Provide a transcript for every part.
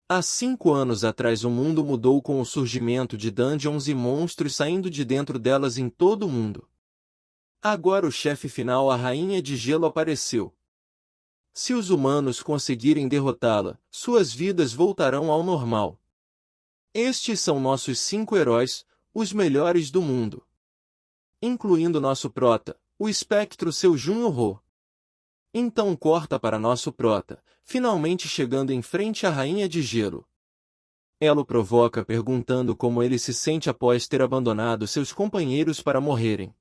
Há 5 anos atrás o mundo mudou com o surgimento de dungeons e monstros saindo de dentro delas em todo o mundo. Agora o chefe final, a Rainha de Gelo, apareceu. Se os humanos conseguirem derrotá-la, suas vidas voltarão ao normal. Estes são nossos 5 heróis, os melhores do mundo. Incluindo nosso prota, o espectro seu Jun-Ho. Então corta para nosso prota, finalmente chegando em frente à Rainha de Gelo. Ela o provoca perguntando como ele se sente após ter abandonado seus companheiros para morrerem.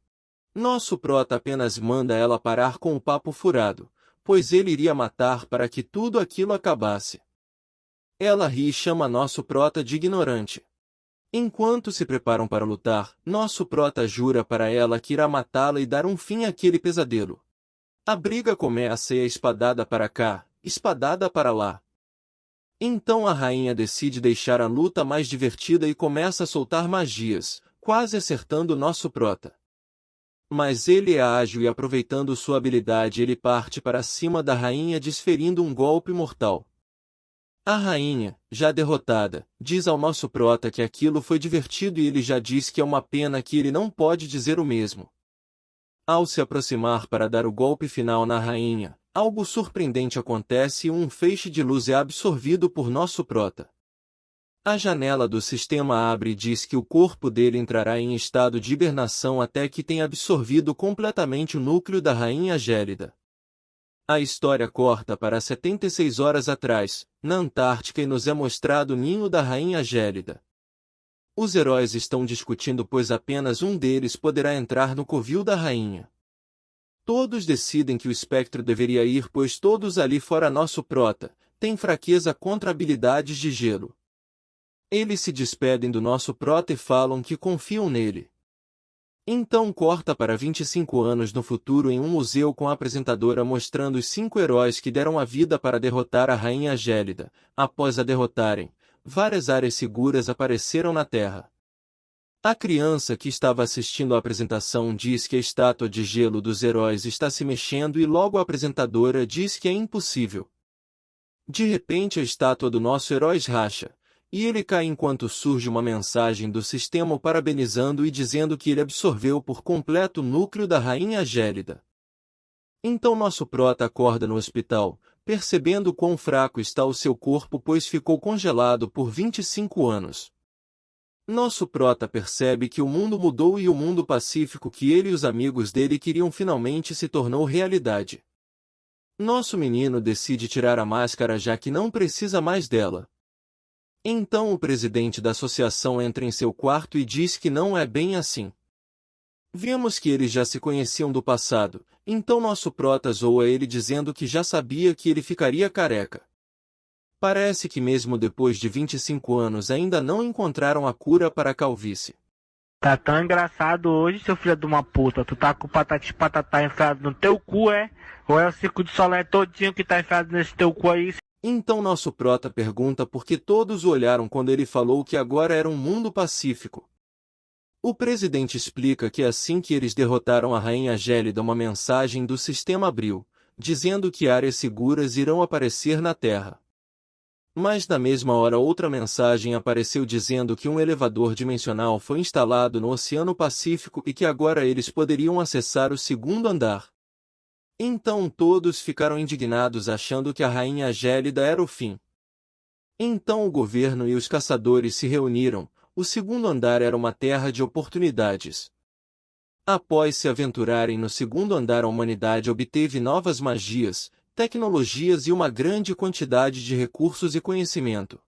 Nosso prota apenas manda ela parar com o papo furado, pois ele iria matar para que tudo aquilo acabasse. Ela ri e chama nosso prota de ignorante. Enquanto se preparam para lutar, nosso prota jura para ela que irá matá-la e dar um fim àquele pesadelo. A briga começa e a espadada para cá, espadada para lá. Então a rainha decide deixar a luta mais divertida e começa a soltar magias, quase acertando nosso prota. Mas ele é ágil e, aproveitando sua habilidade, ele parte para cima da rainha desferindo um golpe mortal. A rainha, já derrotada, diz ao nosso prota que aquilo foi divertido e ele já diz que é uma pena que ele não pode dizer o mesmo. Ao se aproximar para dar o golpe final na rainha, algo surpreendente acontece e um feixe de luz é absorvido por nosso prota. A janela do sistema abre e diz que o corpo dele entrará em estado de hibernação até que tenha absorvido completamente o núcleo da Rainha Gélida. A história corta para 76 horas atrás, na Antártica, e nos é mostrado o ninho da Rainha Gélida. Os heróis estão discutindo pois apenas um deles poderá entrar no covil da rainha. Todos decidem que o espectro deveria ir pois todos ali fora nosso prota, têm fraqueza contra habilidades de gelo. Eles se despedem do nosso prota e falam que confiam nele. Então corta para 25 anos no futuro em um museu com a apresentadora mostrando os 5 heróis que deram a vida para derrotar a Rainha Gélida. Após a derrotarem, várias áreas seguras apareceram na Terra. A criança que estava assistindo à apresentação diz que a estátua de gelo dos heróis está se mexendo e logo a apresentadora diz que é impossível. De repente a estátua do nosso herói racha. E ele cai enquanto surge uma mensagem do sistema o parabenizando e dizendo que ele absorveu por completo o núcleo da Rainha Gélida. Então nosso prota acorda no hospital, percebendo quão fraco está o seu corpo pois ficou congelado por 25 anos. Nosso prota percebe que o mundo mudou e o mundo pacífico que ele e os amigos dele queriam finalmente se tornou realidade. Nosso menino decide tirar a máscara já que não precisa mais dela. Então o presidente da associação entra em seu quarto e diz que não é bem assim. Vemos que eles já se conheciam do passado, então nosso prota zoa ele dizendo que já sabia que ele ficaria careca. Parece que mesmo depois de 25 anos ainda não encontraram a cura para a calvície. Tá tão engraçado hoje, seu filho de uma puta. Tu tá com o patati patatá enfiado no teu cu, é? Ou é o circo de Solé todinho que tá enfiado nesse teu cu aí? Então nosso prota pergunta por que todos o olharam quando ele falou que agora era um mundo pacífico. O presidente explica que assim que eles derrotaram a Rainha Gélida uma mensagem do sistema abriu, dizendo que áreas seguras irão aparecer na Terra. Mas na mesma hora outra mensagem apareceu dizendo que um elevador dimensional foi instalado no Oceano Pacífico e que agora eles poderiam acessar o segundo andar. Então todos ficaram indignados achando que a Rainha Gélida era o fim. Então o governo e os caçadores se reuniram, o segundo andar era uma terra de oportunidades. Após se aventurarem no segundo andar a humanidade obteve novas magias, tecnologias e uma grande quantidade de recursos e conhecimento.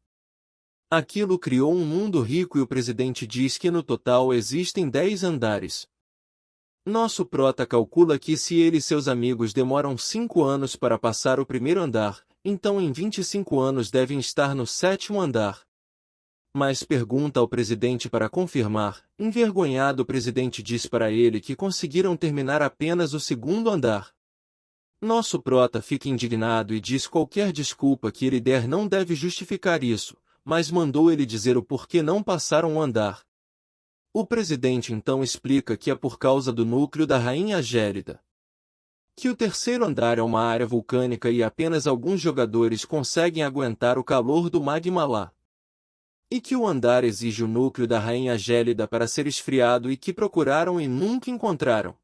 Aquilo criou um mundo rico e o presidente diz que no total existem 10 andares. Nosso prota calcula que se ele e seus amigos demoram 5 anos para passar o primeiro andar, então em 25 anos devem estar no 7º andar. Mas pergunta ao presidente para confirmar, envergonhado o presidente diz para ele que conseguiram terminar apenas o segundo andar. Nosso prota fica indignado e diz qualquer desculpa que ele der não deve justificar isso, mas mandou ele dizer o porquê não passaram um andar. O presidente então explica que é por causa do núcleo da Rainha Gélida. Que o terceiro andar é uma área vulcânica e apenas alguns jogadores conseguem aguentar o calor do magma lá. E que o andar exige o núcleo da rainha gélida para ser esfriado e que procuraram e nunca encontraram.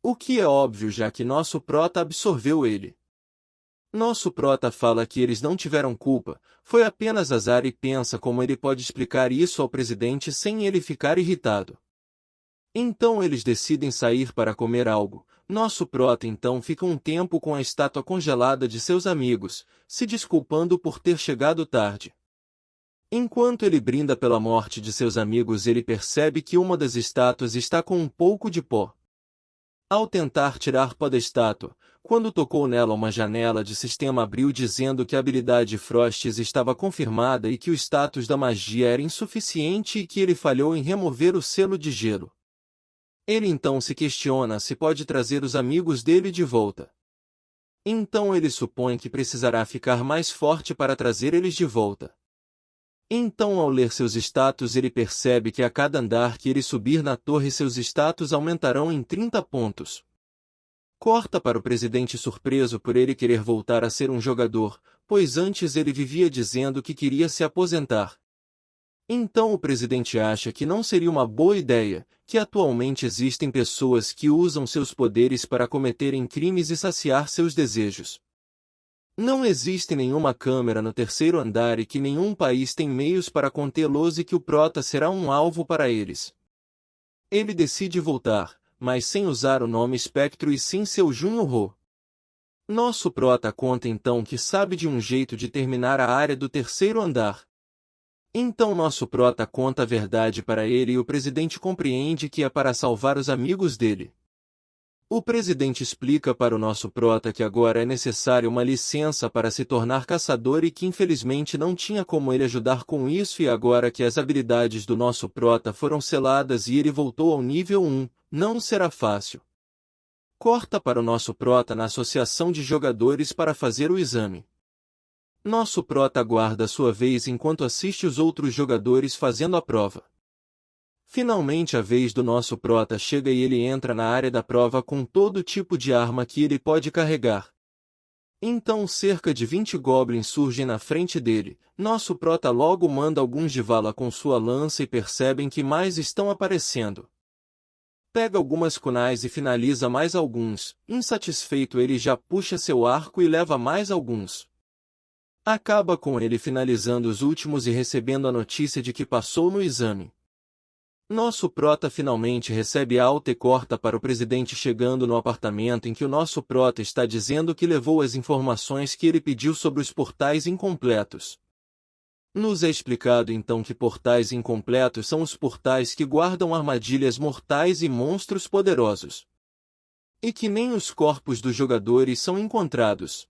O que é óbvio já que nosso prota absorveu ele. Nosso prota fala que eles não tiveram culpa, foi apenas azar e pensa como ele pode explicar isso ao presidente sem ele ficar irritado. Então eles decidem sair para comer algo. Nosso prota então fica um tempo com a estátua congelada de seus amigos, se desculpando por ter chegado tarde. Enquanto ele brinda pela morte de seus amigos, ele percebe que uma das estátuas está com um pouco de pó. Ao tentar tirar pó da estátua, quando tocou nela uma janela de sistema abriu dizendo que a habilidade Frostes estava confirmada e que o status da magia era insuficiente e que ele falhou em remover o selo de gelo. Ele então se questiona se pode trazer os amigos dele de volta. Então ele supõe que precisará ficar mais forte para trazer eles de volta. Então, ao ler seus status, ele percebe que a cada andar que ele subir na torre seus status aumentarão em 30 pontos. Corta para o presidente surpreso por ele querer voltar a ser um jogador, pois antes ele vivia dizendo que queria se aposentar. Então o presidente acha que não seria uma boa ideia, que atualmente existem pessoas que usam seus poderes para cometerem crimes e saciar seus desejos. Não existe nenhuma câmera no terceiro andar e que nenhum país tem meios para contê-los e que o prota será um alvo para eles. Ele decide voltar, mas sem usar o nome Espectro e sim seu Junho-Ho. Nosso prota conta então que sabe de um jeito de terminar a área do terceiro andar. Então nosso prota conta a verdade para ele e o presidente compreende que é para salvar os amigos dele. O presidente explica para o nosso prota que agora é necessária uma licença para se tornar caçador e que infelizmente não tinha como ele ajudar com isso e agora que as habilidades do nosso prota foram seladas e ele voltou ao nível 1, não será fácil. Corta para o nosso prota na associação de jogadores para fazer o exame. Nosso prota aguarda sua vez enquanto assiste os outros jogadores fazendo a prova. Finalmente a vez do nosso prota chega e ele entra na área da prova com todo tipo de arma que ele pode carregar. Então cerca de 20 goblins surgem na frente dele, nosso prota logo manda alguns de vala com sua lança e percebem que mais estão aparecendo. Pega algumas kunais e finaliza mais alguns, insatisfeito ele já puxa seu arco e leva mais alguns. Acaba com ele finalizando os últimos e recebendo a notícia de que passou no exame. Nosso prota finalmente recebe alta e corta para o presidente chegando no apartamento em que o nosso prota está dizendo que levou as informações que ele pediu sobre os portais incompletos. Nos é explicado então que portais incompletos são os portais que guardam armadilhas mortais e monstros poderosos. E que nem os corpos dos jogadores são encontrados.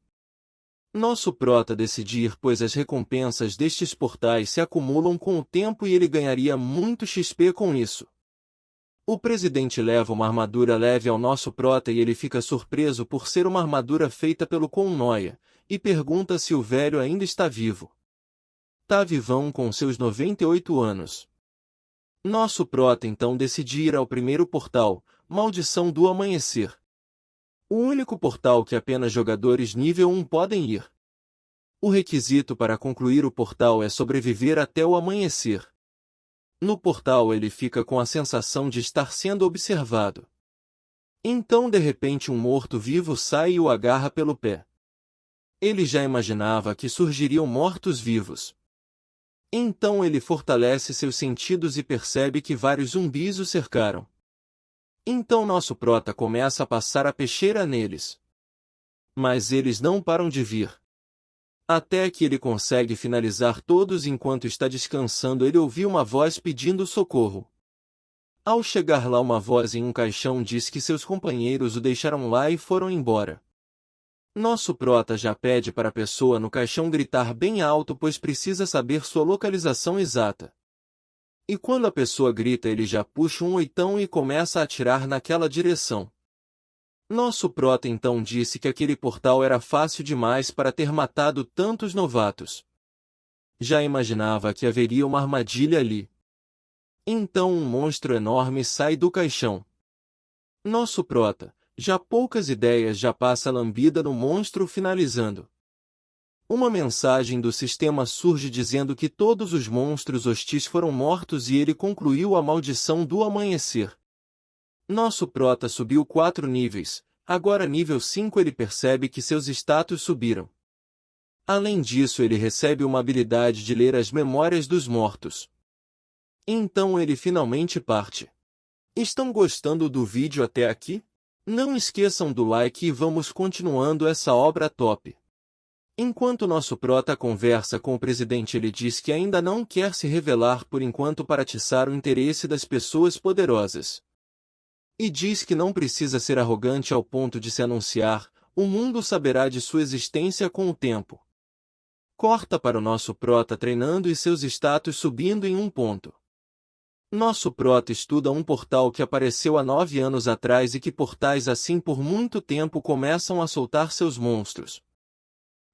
Nosso prota decide ir pois as recompensas destes portais se acumulam com o tempo e ele ganharia muito XP com isso. O presidente leva uma armadura leve ao nosso prota e ele fica surpreso por ser uma armadura feita pelo Kon Noia, e pergunta se o velho ainda está vivo. Tá vivão com seus 98 anos. Nosso prota então decide ir ao primeiro portal, Maldição do Amanhecer. O único portal que apenas jogadores nível 1 podem ir. O requisito para concluir o portal é sobreviver até o amanhecer. No portal ele fica com a sensação de estar sendo observado. Então de repente um morto-vivo sai e o agarra pelo pé. Ele já imaginava que surgiriam mortos-vivos. Então ele fortalece seus sentidos e percebe que vários zumbis o cercaram. Então nosso prota começa a passar a peixeira neles. Mas eles não param de vir. Até que ele consegue finalizar todos enquanto está descansando ele ouviu uma voz pedindo socorro. Ao chegar lá uma voz em um caixão diz que seus companheiros o deixaram lá e foram embora. Nosso prota já pede para a pessoa no caixão gritar bem alto pois precisa saber sua localização exata. E quando a pessoa grita ele já puxa um oitão e começa a atirar naquela direção. Nosso prota então disse que aquele portal era fácil demais para ter matado tantos novatos. Já imaginava que haveria uma armadilha ali. Então um monstro enorme sai do caixão. Nosso prota, Já poucas ideias já passa lambida no monstro finalizando. Uma mensagem do sistema surge dizendo que todos os monstros hostis foram mortos e ele concluiu a maldição do amanhecer. Nosso prota subiu 4 níveis, agora nível 5 ele percebe que seus status subiram. Além disso ele recebe uma habilidade de ler as memórias dos mortos. Então ele finalmente parte. Estão gostando do vídeo até aqui? Não esqueçam do like e vamos continuando essa obra top. Enquanto nosso prota conversa com o presidente, ele diz que ainda não quer se revelar por enquanto para atiçar o interesse das pessoas poderosas. E diz que não precisa ser arrogante ao ponto de se anunciar, o mundo saberá de sua existência com o tempo. Corta para o nosso prota treinando e seus status subindo em um ponto. Nosso prota estuda um portal que apareceu há 9 anos atrás e que portais assim por muito tempo começam a soltar seus monstros.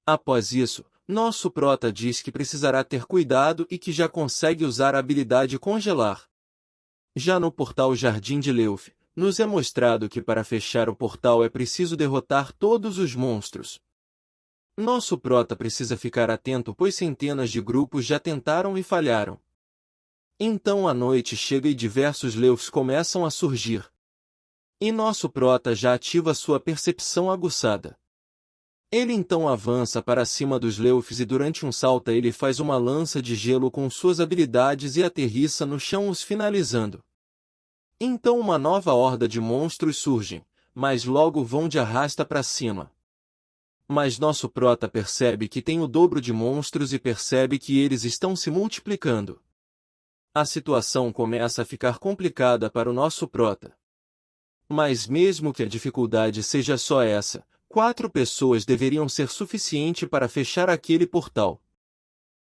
Após isso, nosso prota diz que precisará ter cuidado e que já consegue usar a habilidade congelar. Já no portal Jardim de Lelf, nos é mostrado que para fechar o portal é preciso derrotar todos os monstros. Nosso prota precisa ficar atento pois centenas de grupos já tentaram e falharam. Então a noite chega e diversos Lelfs começam a surgir. E nosso prota já ativa sua percepção aguçada. Ele então avança para cima dos Lelfs e durante um salto ele faz uma lança de gelo com suas habilidades e aterrissa no chão os finalizando. Então uma nova horda de monstros surgem, mas logo vão de arrasta para cima. Mas nosso prota percebe que tem o dobro de monstros e percebe que eles estão se multiplicando. A situação começa a ficar complicada para o nosso prota. Mas mesmo que a dificuldade seja só essa, 4 pessoas deveriam ser suficiente para fechar aquele portal.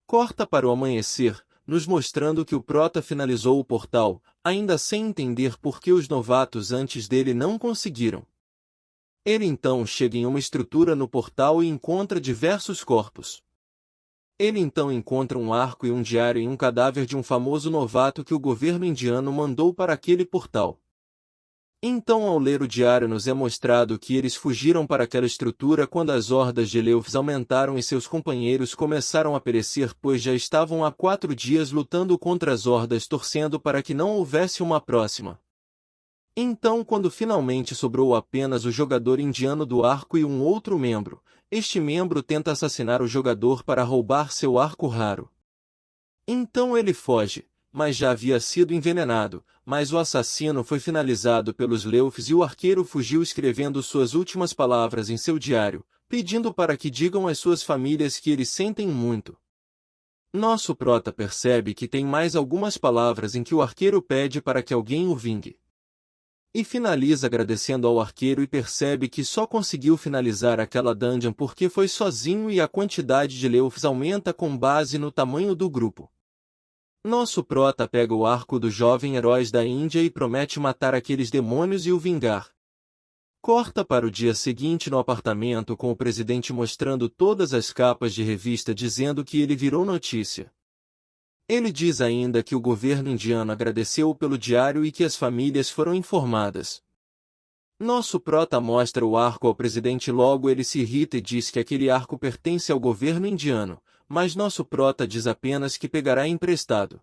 Corta para o amanhecer, nos mostrando que o prota finalizou o portal, ainda sem entender por que os novatos antes dele não conseguiram. Ele então chega em uma estrutura no portal e encontra diversos corpos. Ele então encontra um arco e um diário e um cadáver de um famoso novato que o governo indiano mandou para aquele portal. Então ao ler o diário nos é mostrado que eles fugiram para aquela estrutura quando as hordas de Lelfs aumentaram e seus companheiros começaram a perecer pois já estavam há 4 dias lutando contra as hordas torcendo para que não houvesse uma próxima. Então quando finalmente sobrou apenas o jogador indiano do arco e um outro membro, este membro tenta assassinar o jogador para roubar seu arco raro. Então ele foge, mas já havia sido envenenado, mas o assassino foi finalizado pelos Lelfs e o arqueiro fugiu escrevendo suas últimas palavras em seu diário, pedindo para que digam às suas famílias que eles sentem muito. Nosso prota percebe que tem mais algumas palavras em que o arqueiro pede para que alguém o vingue. E finaliza agradecendo ao arqueiro e percebe que só conseguiu finalizar aquela dungeon porque foi sozinho e a quantidade de Lelfs aumenta com base no tamanho do grupo. Nosso prota pega o arco dos jovens heróis da Índia e promete matar aqueles demônios e o vingar. Corta para o dia seguinte no apartamento com o presidente mostrando todas as capas de revista dizendo que ele virou notícia. Ele diz ainda que o governo indiano agradeceu pelo diário e que as famílias foram informadas. Nosso prota mostra o arco ao presidente logo ele se irrita e diz que aquele arco pertence ao governo indiano, mas nosso prota diz apenas que pegará emprestado.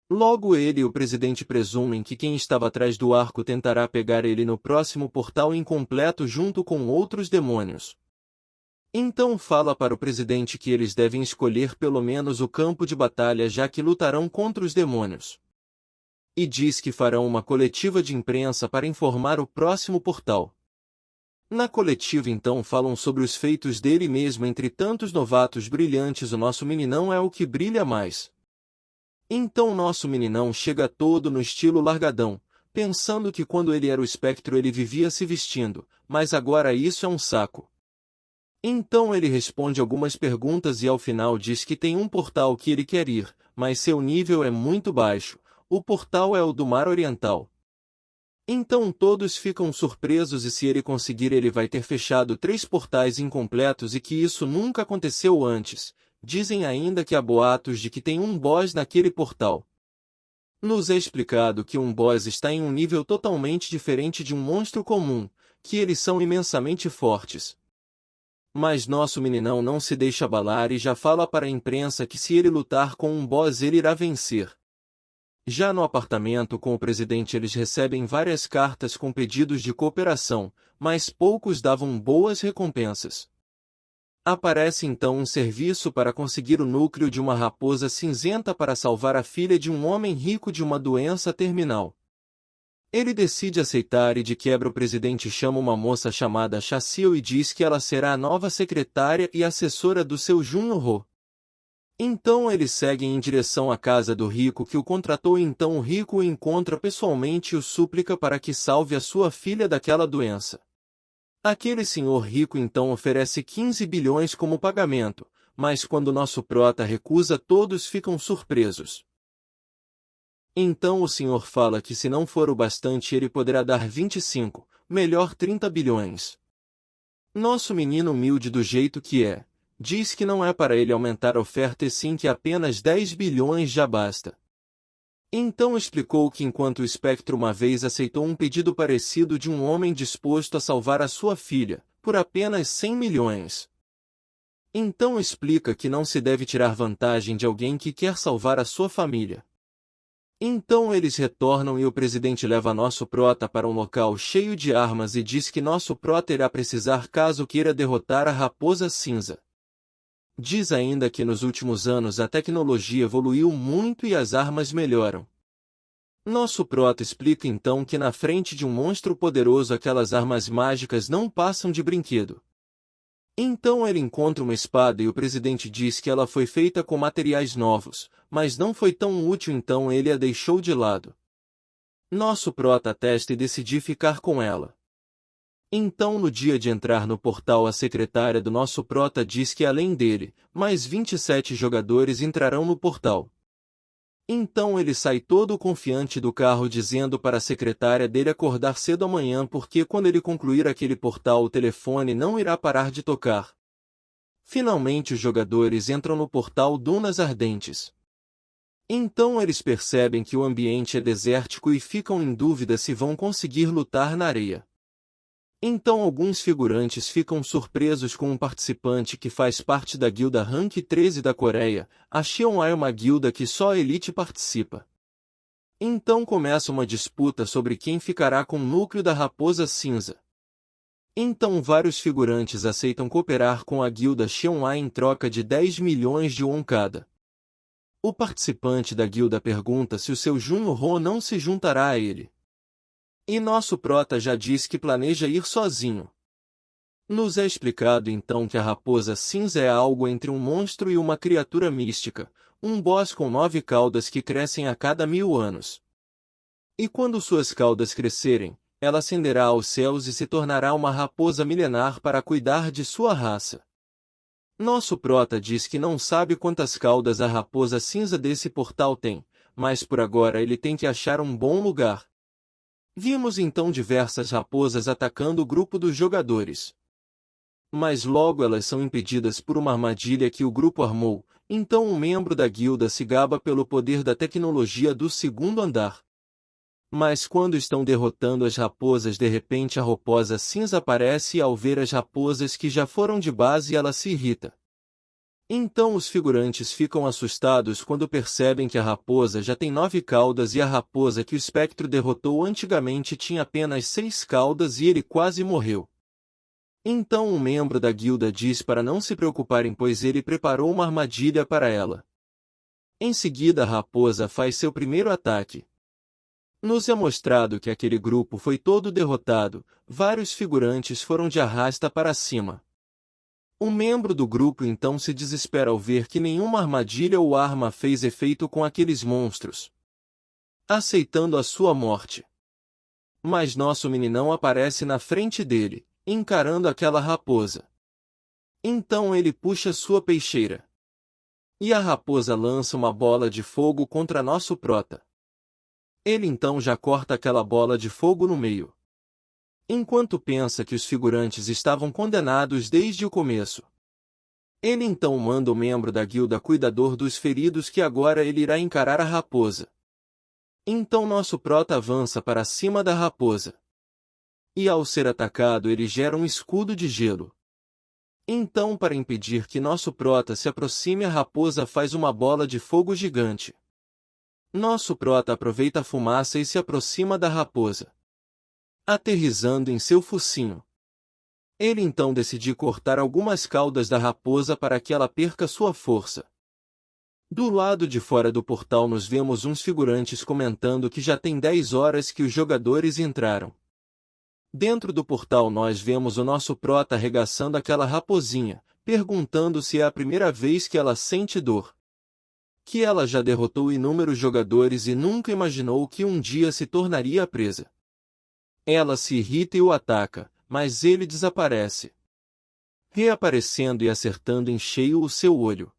Logo ele e o presidente presumem que quem estava atrás do arco tentará pegar ele no próximo portal incompleto junto com outros demônios. Então fala para o presidente que eles devem escolher pelo menos o campo de batalha já que lutarão contra os demônios. E diz que farão uma coletiva de imprensa para informar o próximo portal. Na coletiva então falam sobre os feitos dele mesmo entre tantos novatos brilhantes o nosso meninão é o que brilha mais. Então nosso meninão chega todo no estilo largadão, pensando que quando ele era o espectro ele vivia se vestindo, mas agora isso é um saco. Então ele responde algumas perguntas e ao final diz que tem um portal que ele quer ir, mas seu nível é muito baixo, o portal é o do Mar Oriental. Então todos ficam surpresos e se ele conseguir ele vai ter fechado 3 portais incompletos e que isso nunca aconteceu antes. Dizem ainda que há boatos de que tem um boss naquele portal. Nos é explicado que um boss está em um nível totalmente diferente de um monstro comum, que eles são imensamente fortes. Mas nosso meninão não se deixa abalar e já fala para a imprensa que se ele lutar com um boss ele irá vencer. Já no apartamento com o presidente eles recebem várias cartas com pedidos de cooperação, mas poucos davam boas recompensas. Aparece então um serviço para conseguir o núcleo de uma raposa cinzenta para salvar a filha de um homem rico de uma doença terminal. Ele decide aceitar e de quebra o presidente chama uma moça chamada Chassil e diz que ela será a nova secretária e assessora do seu Jun-Ho. Então eles seguem em direção à casa do rico que o contratou e então o rico o encontra pessoalmente e o súplica para que salve a sua filha daquela doença. Aquele senhor rico então oferece 15 bilhões como pagamento, mas quando nosso prota recusa todos ficam surpresos. Então o senhor fala que se não for o bastante ele poderá dar 25, melhor 30 bilhões. Nosso menino humilde do jeito que é, diz que não é para ele aumentar a oferta e sim que apenas 10 bilhões já basta. Então explicou que enquanto o espectro uma vez aceitou um pedido parecido de um homem disposto a salvar a sua filha, por apenas 100 milhões. Então explica que não se deve tirar vantagem de alguém que quer salvar a sua família. Então eles retornam e o presidente leva nosso prota para um local cheio de armas e diz que nosso prota irá precisar caso queira derrotar a raposa cinza. Diz ainda que nos últimos anos a tecnologia evoluiu muito e as armas melhoram. Nosso prota explica então que na frente de um monstro poderoso aquelas armas mágicas não passam de brinquedo. Então ele encontra uma espada e o presidente diz que ela foi feita com materiais novos, mas não foi tão útil então ele a deixou de lado. Nosso prota testa e decide ficar com ela. Então no dia de entrar no portal a secretária do nosso prota diz que além dele, mais 27 jogadores entrarão no portal. Então ele sai todo confiante do carro dizendo para a secretária dele acordar cedo amanhã porque quando ele concluir aquele portal o telefone não irá parar de tocar. Finalmente os jogadores entram no portal Dunas Ardentes. Então eles percebem que o ambiente é desértico e ficam em dúvida se vão conseguir lutar na areia. Então alguns figurantes ficam surpresos com um participante que faz parte da guilda Rank 13 da Coreia, a Cheon-ai, uma guilda que só a elite participa. Então começa uma disputa sobre quem ficará com o núcleo da Raposa Cinza. Então vários figurantes aceitam cooperar com a guilda Cheon-ai em troca de 10 milhões de won cada. O participante da guilda pergunta se o seu Jun-Ho não se juntará a ele. E nosso prota já diz que planeja ir sozinho. Nos é explicado então que a raposa cinza é algo entre um monstro e uma criatura mística, um boss com 9 caudas que crescem a cada 1000 anos. E quando suas caudas crescerem, ela ascenderá aos céus e se tornará uma raposa milenar para cuidar de sua raça. Nosso prota diz que não sabe quantas caudas a raposa cinza desse portal tem, mas por agora ele tem que achar um bom lugar. Vimos então diversas raposas atacando o grupo dos jogadores. Mas logo elas são impedidas por uma armadilha que o grupo armou, então um membro da guilda se gaba pelo poder da tecnologia do segundo andar. Mas quando estão derrotando as raposas de repente a raposa cinza aparece e ao ver as raposas que já foram de base ela se irrita. Então os figurantes ficam assustados quando percebem que a raposa já tem 9 caudas e a raposa que o espectro derrotou antigamente tinha apenas 6 caudas e ele quase morreu. Então um membro da guilda diz para não se preocuparem pois ele preparou uma armadilha para ela. Em seguida a raposa faz seu primeiro ataque. Nos é mostrado que aquele grupo foi todo derrotado, vários figurantes foram de arrasta para cima. Um membro do grupo então se desespera ao ver que nenhuma armadilha ou arma fez efeito com aqueles monstros, aceitando a sua morte. Mas nosso meninão aparece na frente dele, encarando aquela raposa. Então ele puxa sua peixeira. E a raposa lança uma bola de fogo contra nosso prota. Ele então já corta aquela bola de fogo no meio. Enquanto pensa que os figurantes estavam condenados desde o começo. Ele então manda o membro da guilda cuidador dos feridos que agora ele irá encarar a raposa. Então nosso prota avança para cima da raposa. E ao ser atacado ele gera um escudo de gelo. Então, para impedir que nosso prota se aproxime, a raposa faz uma bola de fogo gigante. Nosso prota aproveita a fumaça e se aproxima da raposa, aterrissando em seu focinho. Ele então decide cortar algumas caudas da raposa para que ela perca sua força. Do lado de fora do portal nos vemos uns figurantes comentando que já tem 10 horas que os jogadores entraram. Dentro do portal nós vemos o nosso prota arregaçando aquela raposinha, perguntando se é a primeira vez que ela sente dor. Que ela já derrotou inúmeros jogadores e nunca imaginou que um dia se tornaria presa. Ela se irrita e o ataca, mas ele desaparece, reaparecendo e acertando em cheio o seu olho.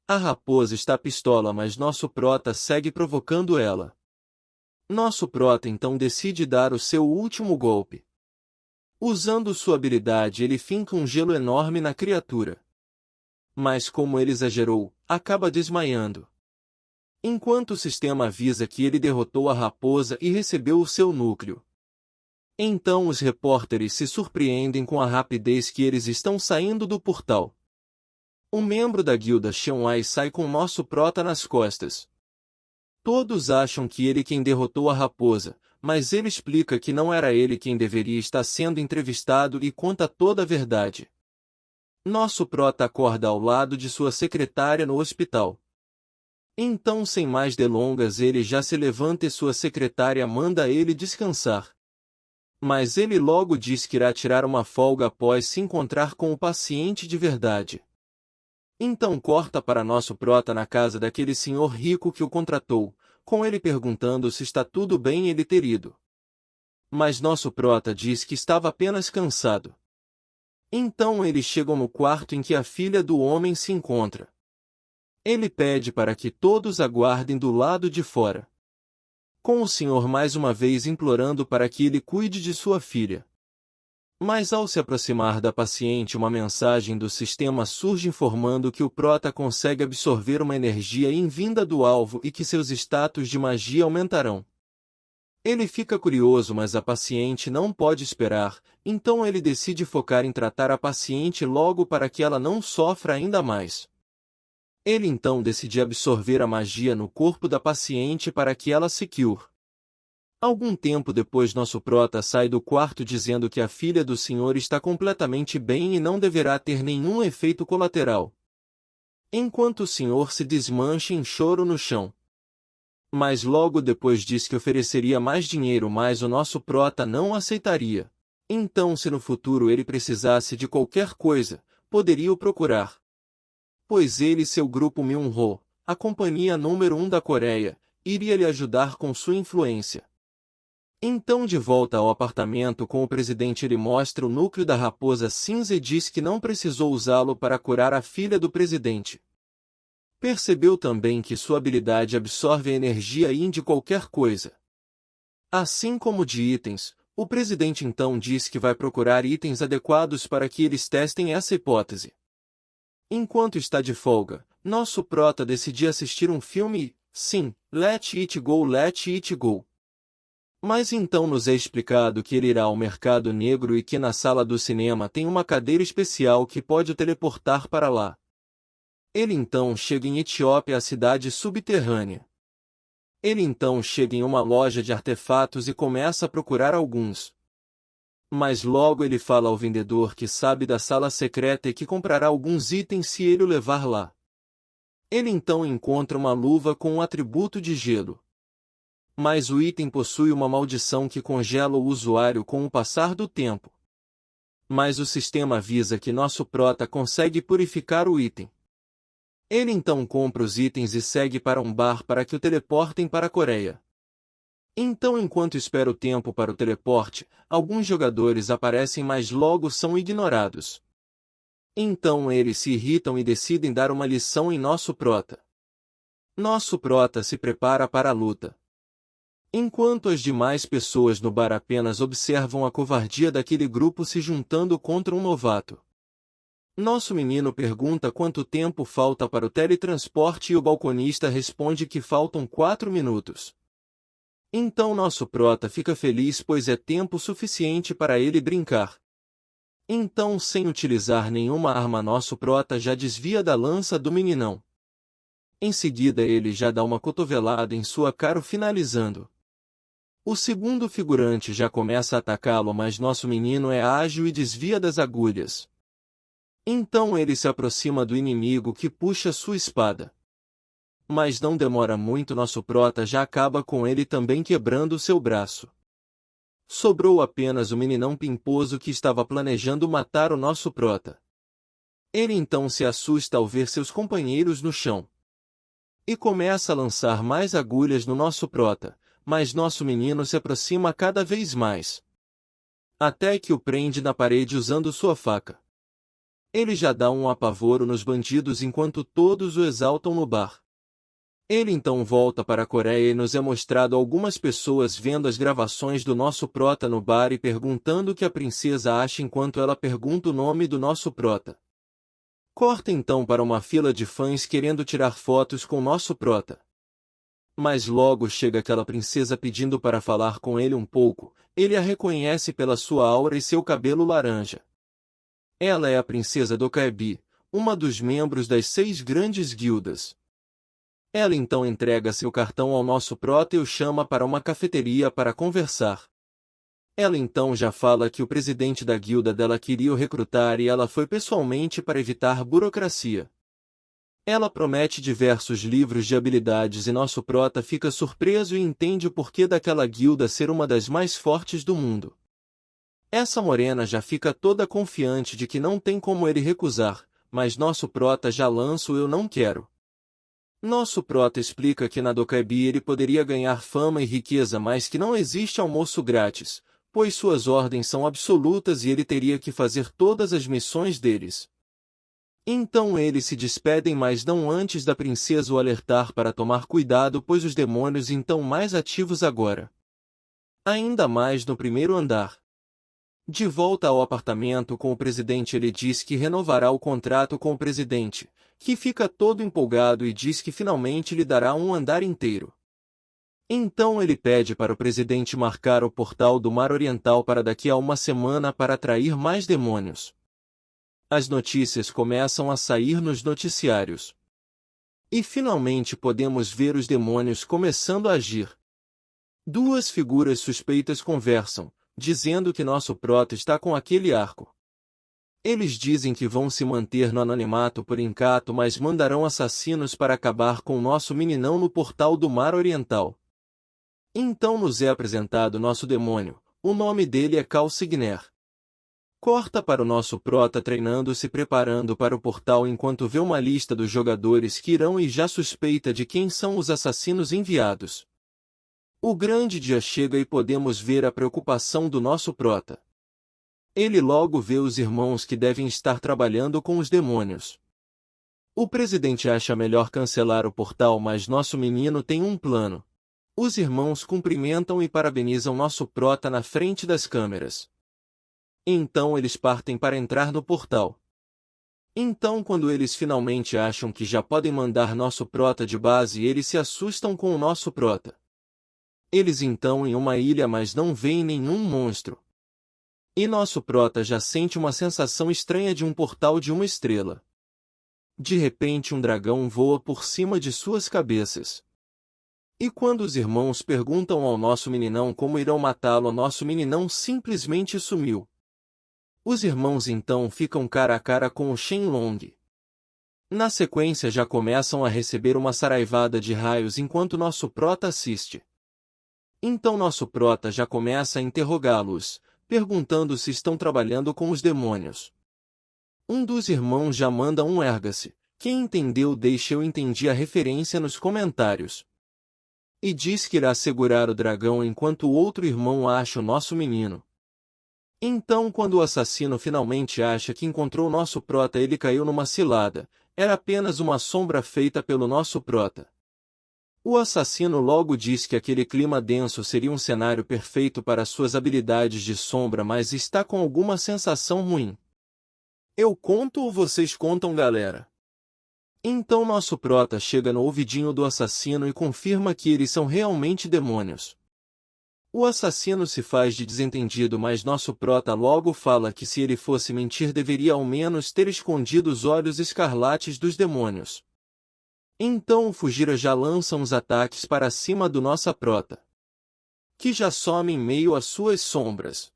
A raposa está pistola, mas nosso prota segue provocando ela. Nosso prota então decide dar o seu último golpe. Usando sua habilidade, ele finca um gelo enorme na criatura. Mas como ele exagerou, acaba desmaiando. Enquanto o sistema avisa que ele derrotou a raposa e recebeu o seu núcleo. Então os repórteres se surpreendem com a rapidez que eles estão saindo do portal. Um membro da guilda Xianwei sai com nosso prota nas costas. Todos acham que ele quem derrotou a raposa, mas ele explica que não era ele quem deveria estar sendo entrevistado e conta toda a verdade. Nosso prota acorda ao lado de sua secretária no hospital. Então, sem mais delongas, ele já se levanta e sua secretária manda ele descansar. Mas ele logo diz que irá tirar uma folga após se encontrar com o paciente de verdade. Então corta para nosso prota na casa daquele senhor rico que o contratou, com ele perguntando se está tudo bem ele ter ido. Mas nosso prota diz que estava apenas cansado. Então eles chegam no quarto em que a filha do homem se encontra. Ele pede para que todos aguardem do lado de fora, com o senhor mais uma vez implorando para que ele cuide de sua filha. Mas ao se aproximar da paciente, uma mensagem do sistema surge informando que o prota consegue absorver uma energia invinda do alvo e que seus status de magia aumentarão. Ele fica curioso, mas a paciente não pode esperar, então ele decide focar em tratar a paciente logo para que ela não sofra ainda mais. Ele então decide absorver a magia no corpo da paciente para que ela se cure. Algum tempo depois nosso prota sai do quarto dizendo que a filha do senhor está completamente bem e não deverá ter nenhum efeito colateral. Enquanto o senhor se desmancha em choro no chão. Mas logo depois diz que ofereceria mais dinheiro, mas o nosso prota não aceitaria. Então, se no futuro ele precisasse de qualquer coisa, poderia o procurar. Pois ele e seu grupo Myung-ho, a companhia número 1 da Coreia, iria lhe ajudar com sua influência. Então, de volta ao apartamento com o presidente, ele mostra o núcleo da raposa cinza e diz que não precisou usá-lo para curar a filha do presidente. Percebeu também que sua habilidade absorve a energia yin de qualquer coisa, assim como de itens. O presidente então diz que vai procurar itens adequados para que eles testem essa hipótese. Enquanto está de folga, nosso prota decide assistir um filme e, sim, let it go, let it go. Mas então nos é explicado que ele irá ao mercado negro e que na sala do cinema tem uma cadeira especial que pode o teleportar para lá. Ele então chega em Etiópia, a cidade subterrânea. Ele então chega em uma loja de artefatos e começa a procurar alguns. Mas logo ele fala ao vendedor que sabe da sala secreta e que comprará alguns itens se ele o levar lá. Ele então encontra uma luva com um atributo de gelo. Mas o item possui uma maldição que congela o usuário com o passar do tempo. Mas o sistema avisa que nosso prota consegue purificar o item. Ele então compra os itens e segue para um bar para que o teleportem para a Coreia. Então, enquanto espera o tempo para o teleporte, alguns jogadores aparecem, mas logo são ignorados. Então eles se irritam e decidem dar uma lição em nosso prota. Nosso prota se prepara para a luta. Enquanto as demais pessoas no bar apenas observam a covardia daquele grupo se juntando contra um novato. Nosso menino pergunta quanto tempo falta para o teletransporte e o balconista responde que faltam 4 minutos. Então nosso prota fica feliz pois é tempo suficiente para ele brincar. Então sem utilizar nenhuma arma nosso prota já desvia da lança do meninão. Em seguida ele já dá uma cotovelada em sua cara finalizando. O segundo figurante já começa a atacá-lo mas nosso menino é ágil e desvia das agulhas. Então ele se aproxima do inimigo que puxa sua espada. Mas não demora muito nosso prota já acaba com ele também quebrando seu braço. Sobrou apenas o meninão pimposo que estava planejando matar o nosso prota. Ele então se assusta ao ver seus companheiros no chão. E começa a lançar mais agulhas no nosso prota, mas nosso menino se aproxima cada vez mais. Até que o prende na parede usando sua faca. Ele já dá um apavoro nos bandidos enquanto todos o exaltam no bar. Ele então volta para a Coreia e nos é mostrado algumas pessoas vendo as gravações do nosso prota no bar e perguntando o que a princesa acha enquanto ela pergunta o nome do nosso prota. Corta então para uma fila de fãs querendo tirar fotos com nosso prota. Mas logo chega aquela princesa pedindo para falar com ele um pouco, ele a reconhece pela sua aura e seu cabelo laranja. Ela é a princesa Dokkaebi, uma dos membros das 6 grandes guildas. Ela então entrega seu cartão ao nosso prota e o chama para uma cafeteria para conversar. Ela então já fala que o presidente da guilda dela queria o recrutar e ela foi pessoalmente para evitar burocracia. Ela promete diversos livros de habilidades e nosso prota fica surpreso e entende o porquê daquela guilda ser uma das mais fortes do mundo. Essa morena já fica toda confiante de que não tem como ele recusar, mas nosso prota já lança o eu não quero. Nosso prota explica que na Dokkaebi ele poderia ganhar fama e riqueza mas que não existe almoço grátis, pois suas ordens são absolutas e ele teria que fazer todas as missões deles. Então eles se despedem mas não antes da princesa o alertar para tomar cuidado pois os demônios estão mais ativos agora. Ainda mais no primeiro andar. De volta ao apartamento com o presidente ele diz que renovará o contrato com o presidente, que fica todo empolgado e diz que finalmente lhe dará um andar inteiro. Então ele pede para o presidente marcar o portal do Mar Oriental para daqui a uma semana para atrair mais demônios. As notícias começam a sair nos noticiários. E finalmente podemos ver os demônios começando a agir. 2 figuras suspeitas conversam, dizendo que nosso prota está com aquele arco. Eles dizem que vão se manter no anonimato por enquanto, mas mandarão assassinos para acabar com nosso meninão no portal do Mar Oriental. Então nos é apresentado nosso demônio, o nome dele é Calcigner. Corta para o nosso prota treinando-se preparando para o portal enquanto vê uma lista dos jogadores que irão e já suspeita de quem são os assassinos enviados. O grande dia chega e podemos ver a preocupação do nosso prota. Ele logo vê os irmãos que devem estar trabalhando com os demônios. O presidente acha melhor cancelar o portal mas nosso menino tem um plano. Os irmãos cumprimentam e parabenizam nosso prota na frente das câmeras. Então eles partem para entrar no portal. Então quando eles finalmente acham que já podem mandar nosso prota de base eles se assustam com o nosso prota. Eles então em uma ilha mas não veem nenhum monstro. E nosso prota já sente uma sensação estranha de um portal de uma estrela. De repente um dragão voa por cima de suas cabeças. E quando os irmãos perguntam ao nosso meninão como irão matá-lo, nosso meninão simplesmente sumiu. Os irmãos então ficam cara a cara com o Shenlong. Na sequência já começam a receber uma saraivada de raios enquanto nosso prota assiste. Então nosso prota já começa a interrogá-los, perguntando se estão trabalhando com os demônios. Um dos irmãos já manda um erga-se. Quem entendeu deixa eu entendi a referência nos comentários. E diz que irá segurar o dragão enquanto o outro irmão acha o nosso menino. Então quando o assassino finalmente acha que encontrou nosso prota ele caiu numa cilada, era apenas uma sombra feita pelo nosso prota. O assassino logo diz que aquele clima denso seria um cenário perfeito para suas habilidades de sombra mas está com alguma sensação ruim. Eu conto ou vocês contam galera? Então nosso prota chega no ouvidinho do assassino e confirma que eles são realmente demônios. O assassino se faz de desentendido, mas nosso prota logo fala que se ele fosse mentir deveria ao menos ter escondido os olhos escarlates dos demônios. Então o Fujira já lança uns ataques para cima do nossa prota, que já some em meio às suas sombras.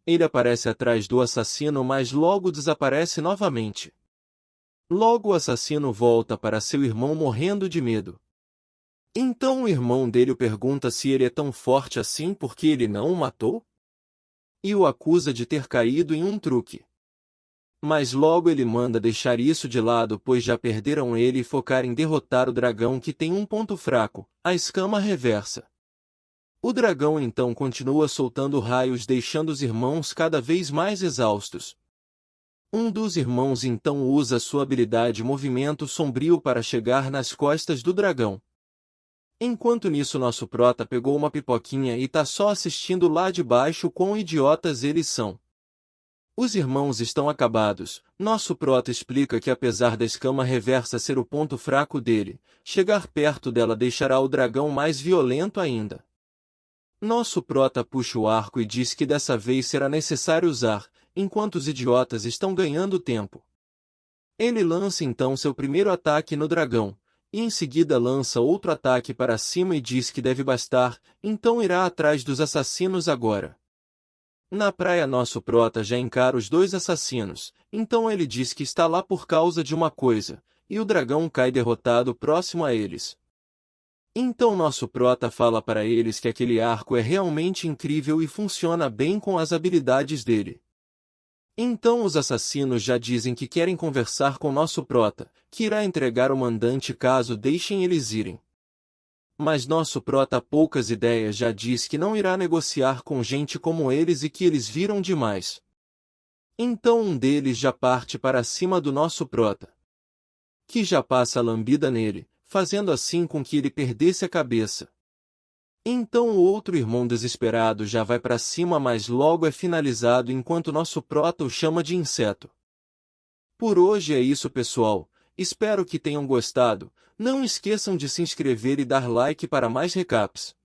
Ele aparece atrás do assassino, mas logo desaparece novamente. Logo o assassino volta para seu irmão morrendo de medo. Então o irmão dele o pergunta se ele é tão forte assim porque ele não o matou? E o acusa de ter caído em um truque. Mas logo ele manda deixar isso de lado, pois já perderam ele, e focar em derrotar o dragão, que tem um ponto fraco, a escama reversa. O dragão então continua soltando raios, deixando os irmãos cada vez mais exaustos. Um dos irmãos então usa sua habilidade Movimento Sombrio para chegar nas costas do dragão. Enquanto nisso nosso prota pegou uma pipoquinha e tá só assistindo lá de baixo. Quão idiotas eles são. Os irmãos estão acabados. Nosso prota explica que apesar da escama reversa ser o ponto fraco dele, chegar perto dela deixará o dragão mais violento ainda. Nosso prota puxa o arco e diz que dessa vez será necessário usar, enquanto os idiotas estão ganhando tempo. Ele lança então seu primeiro ataque no dragão, e em seguida lança outro ataque para cima e diz que deve bastar, então irá atrás dos assassinos agora. Na praia nosso prota já encara os dois assassinos, então ele diz que está lá por causa de uma coisa, e o dragão cai derrotado próximo a eles. Então nosso prota fala para eles que aquele arco é realmente incrível e funciona bem com as habilidades dele. Então os assassinos já dizem que querem conversar com nosso prota, que irá entregar o mandante caso deixem eles irem. Mas nosso prota, poucas ideias, já diz que não irá negociar com gente como eles e que eles viram demais. Então um deles já parte para cima do nosso prota, que já passa a lambida nele, fazendo assim com que ele perdesse a cabeça. Então o outro irmão desesperado já vai para cima, mas logo é finalizado enquanto nosso prota o chama de inseto. Por hoje é isso, pessoal. Espero que tenham gostado. Não esqueçam de se inscrever e dar like para mais recaps.